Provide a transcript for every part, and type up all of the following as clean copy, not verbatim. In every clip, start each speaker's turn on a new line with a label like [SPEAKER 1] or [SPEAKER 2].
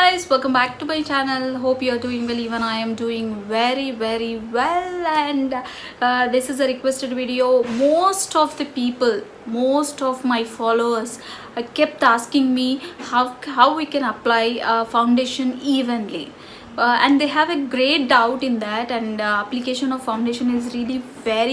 [SPEAKER 1] guys, welcome back to my channel. Hope you are doing well. Even I am doing very well. And this is a requested video. Most of my followers kept asking me how we can apply foundation evenly. And they have a great doubt in that, and application of foundation is really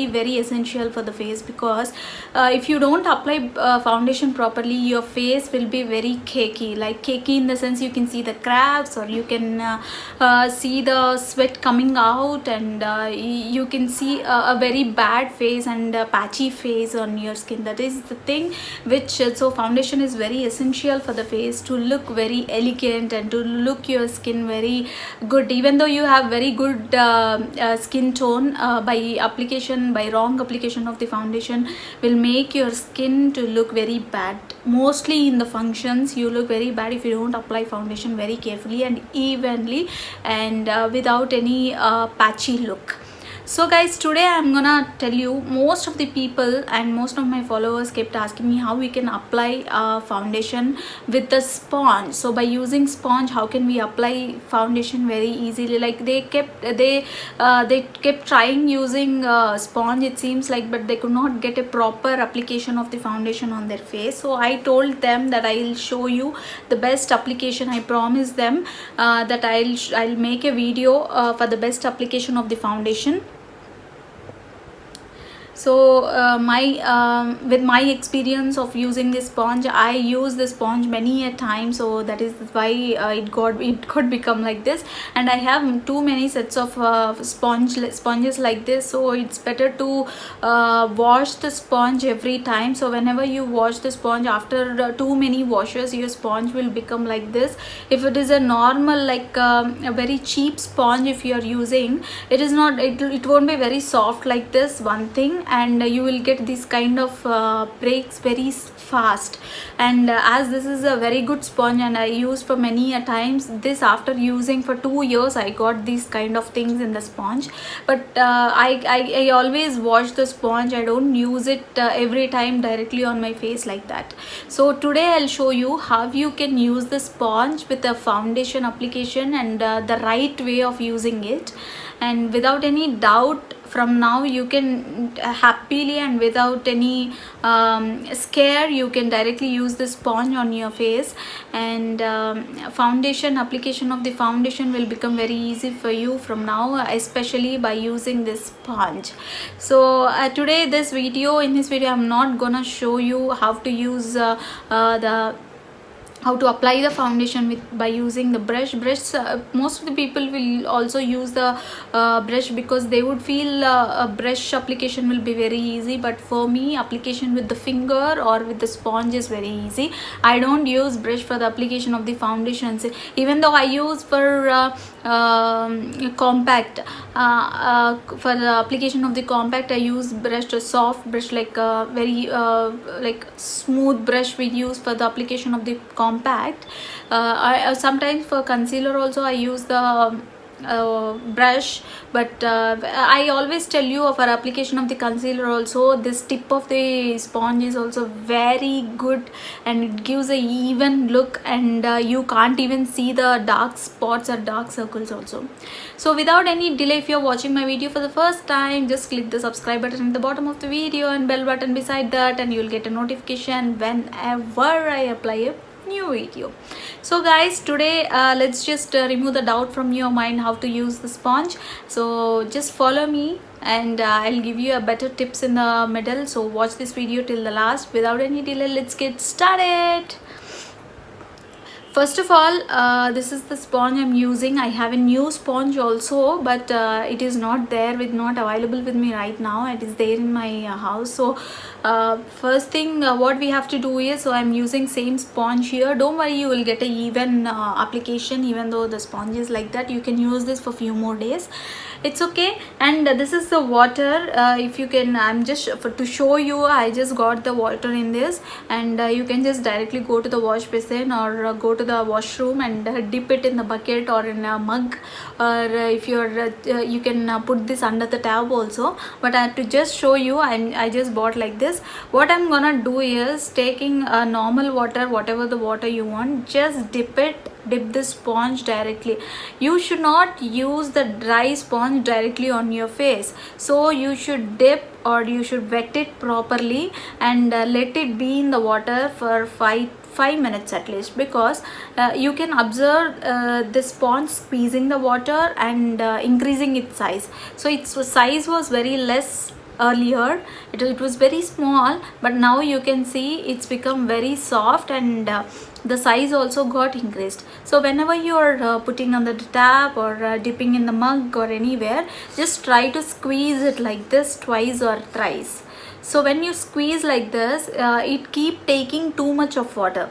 [SPEAKER 1] very essential for the face, because if you don't apply foundation properly, your face will be very cakey, like cakey in the sense you can see the cracks, or you can see the sweat coming out, and you can see a very bad face and a patchy face on your skin. That is the thing which so foundation is very essential for the face to look very elegant and to look your skin very good. Even though you have very good skin tone, by wrong application of the foundation will make your skin to look very bad. Mostly in the functions you look very bad if you don't apply foundation very carefully and evenly, and without any patchy look. So guys, today I'm gonna tell you, most of the people and most of my followers kept asking me how we can apply foundation with the sponge. So by using sponge, how can we apply foundation very easily? Like they kept trying using sponge, it seems like, but they could not get a proper application of the foundation on their face. So I told them that I'll show you the best application. I promised them that I'll make a video for the best application of the foundation. So with my experience of using this sponge, I use the sponge many a time, so that is why it got become like this. And I have too many sets of sponges like this, so it's better to wash the sponge every time. So whenever you wash the sponge, after too many washes, your sponge will become like this. If it is a normal, like a very cheap sponge, if you are using, it won't be very soft like this, one thing, and you will get this kind of breaks very fast. And as this is a very good sponge and I used for many a times, this after using for 2 years I got these kind of things in the sponge. But I always wash the sponge. I don't use it every time directly on my face like that. So today I'll show you how you can use the sponge with a foundation application, and the right way of using it. And without any doubt, from now you can happily and without any scare, you can directly use the sponge on your face, and foundation application of the foundation will become very easy for you from now, especially by using this sponge. So today in this video I'm not gonna show you how to use how to apply the foundation by using the brush. Most of the people will also use the brush, because they would feel a brush application will be very easy. But for me, application with the finger or with the sponge is very easy. I don't use brush for the application of the foundations, even though I use for compact. For the application of the compact, I use brush, a soft brush, like very like smooth brush we use for the application of the compact. I sometimes for concealer also I use the brush, but I always tell you, for application of the concealer also, this tip of the sponge is also very good, and it gives a even look, and you can't even see the dark spots or dark circles also. So without any delay, if you're watching my video for the first time, just click the subscribe button at the bottom of the video and bell button beside that, and you'll get a notification whenever I apply a new video. So guys, today let's just remove the doubt from your mind how to use the sponge. So just follow me, and I'll give you a better tips in the middle. So watch this video till the last. Without any delay, let's get started. First of all, this is the sponge I'm using. I have a new sponge also, but it is not available with me right now. It is there in my house. So first thing what we have to do is, so I'm using same sponge here. Don't worry, you will get a even application. Even though the sponge is like that, you can use this for few more days, it's okay. And this is the water. If you can, I'm just to show you, I just got the water in this, and you can just directly go to the wash basin or go to the washroom and dip it in the bucket or in a mug, or if you're you can put this under the tap also. But I have to just show you, I just bought like this. this, what I'm gonna do is taking normal water, whatever the water you want, just dip the sponge directly. You should not use the dry sponge directly on your face, so you should dip or you should wet it properly and let it be in the water for 5 minutes at least, because you can observe the sponge squeezing the water and increasing its size. So its size was very less earlier, it was very small, but now you can see it's become very soft and the size also got increased. So whenever you are putting on the tap or dipping in the mug or anywhere, just try to squeeze it like this twice or thrice. So when you squeeze like this, it keep taking too much of water,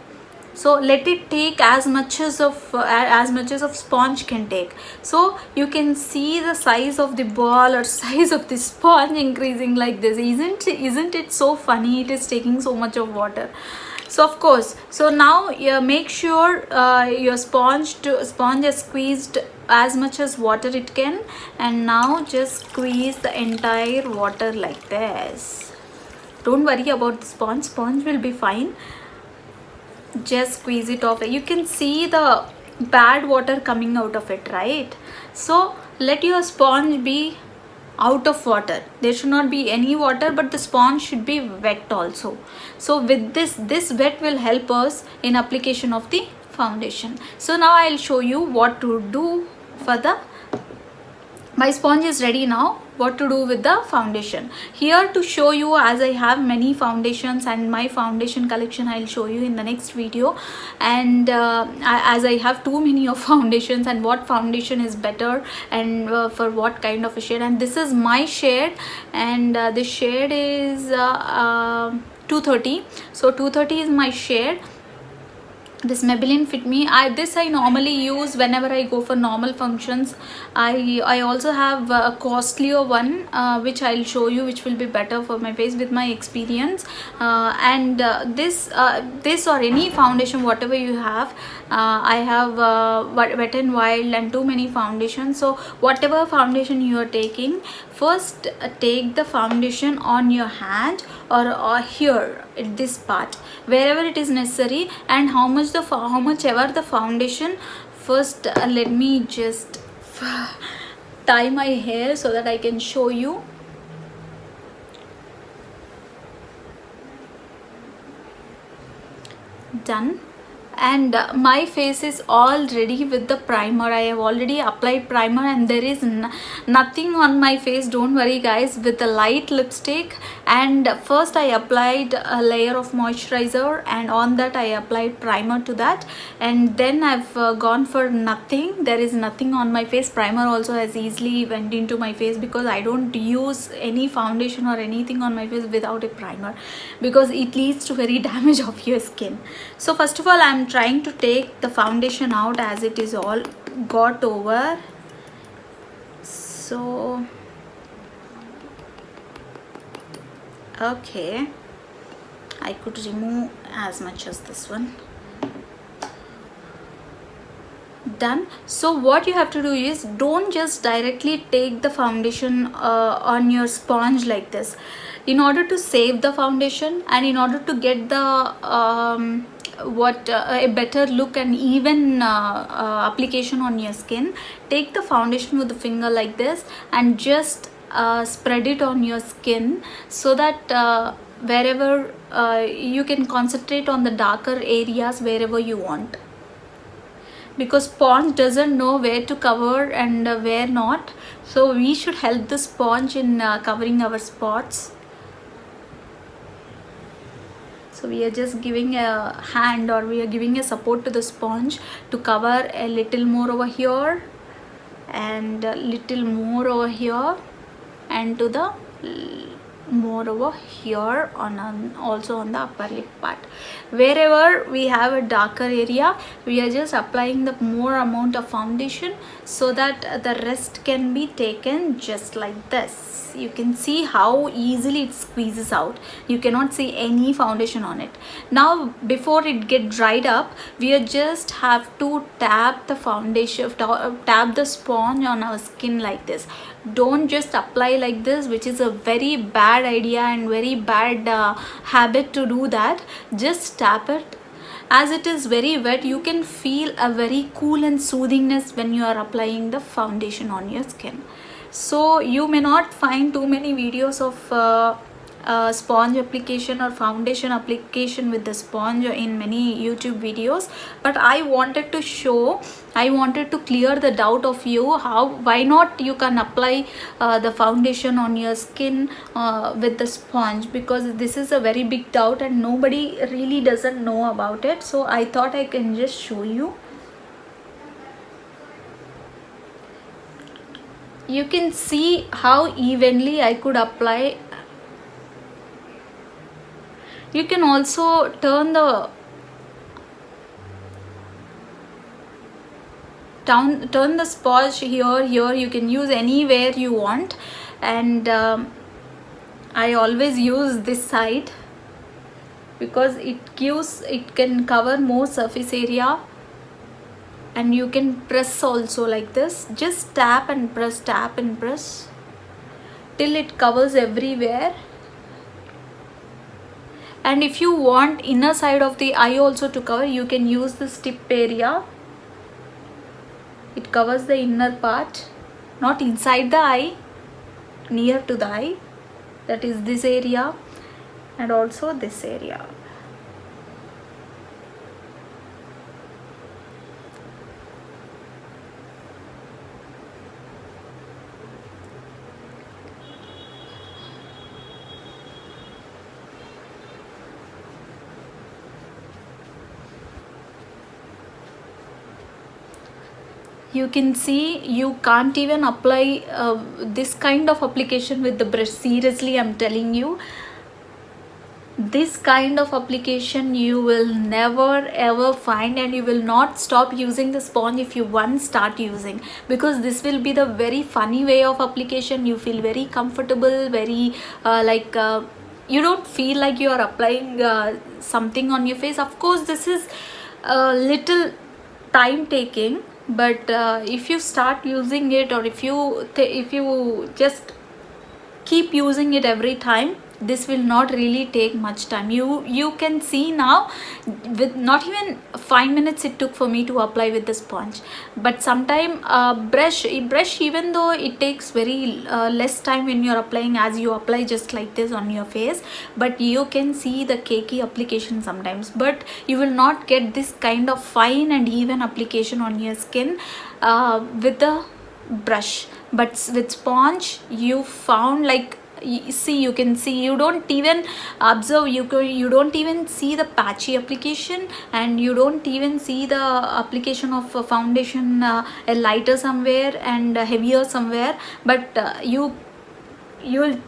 [SPEAKER 1] so let it take as much as of sponge can take. So you can see the size of the ball or size of the sponge increasing like this. Isn't it so funny? It is taking so much of water. So of course, so now make sure your sponge has squeezed as much as water it can, and now just squeeze the entire water like this. Don't worry about the sponge will be fine. Just squeeze it off. You can see the bad water coming out of it, right? So let your sponge be out of water. There should not be any water, but the sponge should be wet also. So with this wet will help us in application of the foundation. So now I'll show you what to do for the, my sponge is ready now, what to do with the foundation. Here to show you, as I have many foundations and my foundation collection, I'll show you in the next video. And as I have too many of foundations, and what foundation is better and for what kind of a shade. And this is my shade, and this shade is 230. So 230 is my shade. This Maybelline Fit Me. This I normally use whenever I go for normal functions. I also have a costlier one which I'll show you, which will be better for my face with my experience. And this or any foundation, whatever you have, I have Wet n Wild and too many foundations. So whatever foundation you are taking, first take the foundation on your hand or here at this part, wherever it is necessary, and how much ever the foundation. First let me just tie my hair so that I can show you. Done. And my face is all ready with the primer. I have already applied primer, and there is nothing on my face, don't worry guys, with the light lipstick. And first I applied a layer of moisturizer, and on that I applied primer to that, and then I've gone for nothing. There is nothing on my face. Primer also has easily went into my face, because I don't use any foundation or anything on my face without a primer, because it leads to very damage of your skin. So first of all, I'm trying to take the foundation out as it is all got over. So okay, I could remove as much as this one. Done. So what you have to do is, don't just directly take the foundation on your sponge like this. In order to save the foundation and in order to get the a better look and even application on your skin, take the foundation with the finger like this and just spread it on your skin, so that wherever you can concentrate on the darker areas wherever you want, because sponge doesn't know where to cover and where not. So we should help the sponge in covering our spots. So we are just giving a hand, or we are giving a support to the sponge to cover a little more over here and a little more over here, and to the more over here on also on the upper lip part. Wherever we have a darker area, we are just applying the more amount of foundation, so that the rest can be taken just like this. You can see how easily it squeezes out. You cannot see any foundation on it. Now before it get dried up, we just have to tap the foundation, tap the sponge on our skin like this. Don't just apply like this, which is a very bad bad idea and very bad habit to do that. Just tap it. As it is very wet, you can feel a very cool and soothingness when you are applying the foundation on your skin. So you may not find too many videos of sponge application or foundation application with the sponge in many YouTube videos, but I wanted to clear the doubt of you, why not you can apply the foundation on your skin with the sponge, because this is a very big doubt and nobody really doesn't know about it. So I thought I can just show you. You can see how evenly I could apply. You can also turn the sponge here. You can use anywhere you want, and I always use this side because it can cover more surface area. And you can press also like this. Just tap and press till it covers everywhere. And if you want inner side of the eye also to cover, you can use this tip area. It covers the inner part, not inside the eye, near to the eye. That is this area and also this area. You can see you can't even apply this kind of application with the brush. Seriously, I'm telling you, this kind of application you will never ever find, and you will not stop using the sponge if you once start using, because this will be the very funny way of application. You feel very comfortable, very you don't feel like you are applying something on your face. Of course, this is a little time taking, but if you start using it, or if you just keep using it every time, this will not really take much time. You can see now, with not even 5 minutes it took for me to apply with the sponge. But sometime brush, even though it takes very less time when you're applying, as you apply just like this on your face, but you can see the cakey application sometimes. But you will not get this kind of fine and even application on your skin with the brush. But with sponge, you found, like, you can see, you don't even observe, you don't even see the patchy application, and you don't even see the application of foundation a lighter somewhere and heavier somewhere. But you'll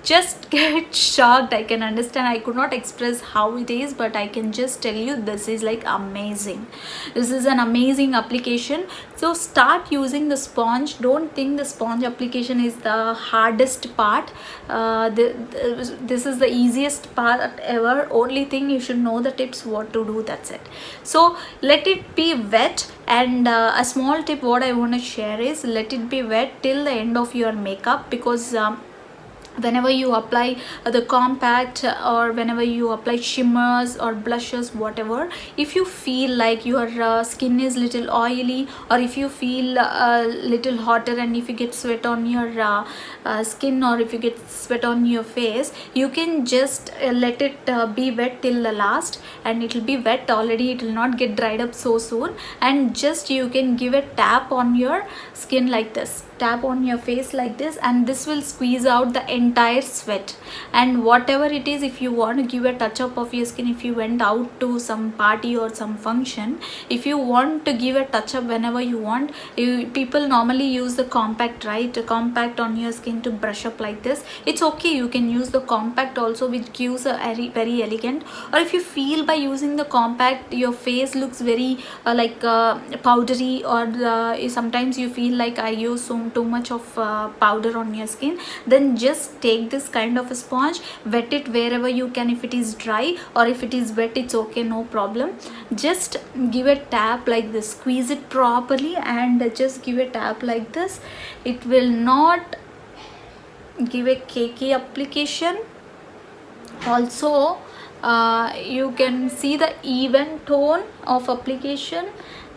[SPEAKER 1] just get shocked. I can understand, I could not express how it is, but I can just tell you, this is like amazing. This is an amazing application. So start using the sponge. Don't think the sponge application is the hardest part. This is the easiest part ever. Only thing, you should know the tips what to do, that's it. So let it be wet, and a small tip what I want to share is, let it be wet till the end of your makeup, because whenever you apply the compact, or whenever you apply shimmers or blushes, whatever, if you feel like your skin is little oily, or if you feel a little hotter, and if you get sweat on your skin, or if you get sweat on your face, you can just let it be wet till the last, and it will be wet already, it will not get dried up so soon. And just you can give a tap on your skin like this, tap on your face like this, and this will squeeze out the entire sweat. And whatever it is, if you want to give a touch up of your skin, if you went out to some party or some function, if you want to give a touch up whenever you want, people normally use the compact, right? A compact on your skin to brush up like this. It's okay, you can use the compact also, which gives a very elegant. Or if you feel by using the compact your face looks very powdery, or sometimes you feel like I use too much of powder on your skin, then just take this kind of a sponge, wet it wherever you can. If it is dry or if it is wet, it's okay, no problem. Just give a tap like this, squeeze it properly, and just give a tap like this. It will not give a cakey application. Also you can see the even tone of application,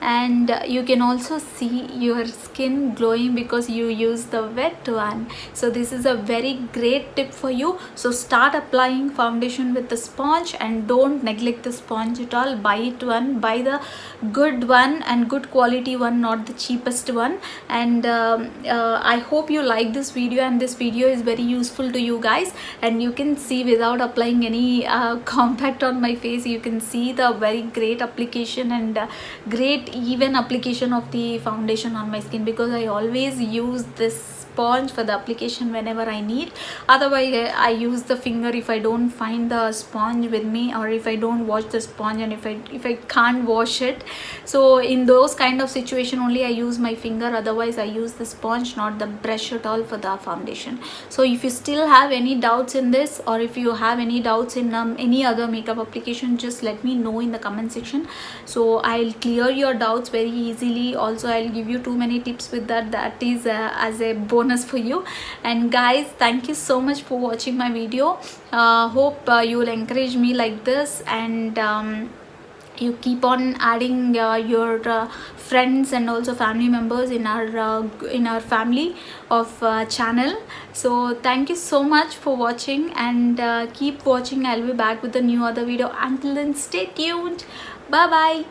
[SPEAKER 1] and you can also see your skin glowing because you use the wet one. So this is a very great tip for you. So start applying foundation with the sponge and don't neglect the sponge at all. Buy the good one and good quality one, not the cheapest one. And I hope you like this video, and this video is very useful to you guys. And you can see without applying any compact on my face, you can see the very great application and great even application of the foundation on my skin, because I always use this sponge for the application whenever I need. Otherwise I use the finger if I don't find the sponge with me, or if I don't wash the sponge, and if I can't wash it. So in those kind of situation only I use my finger. Otherwise I use the sponge, not the brush at all for the foundation. So if you still have any doubts in this, or if you have any doubts in any other makeup application, just let me know in the comment section, so I'll clear your doubts very easily. Also I'll give you too many tips with that is as a bonus for you. And guys, thank you so much for watching my video. Hope you will encourage me like this, and you keep on adding your friends and also family members in our family of channel. So thank you so much for watching, and keep watching. I'll be back with a new other video. Until then, stay tuned. Bye bye.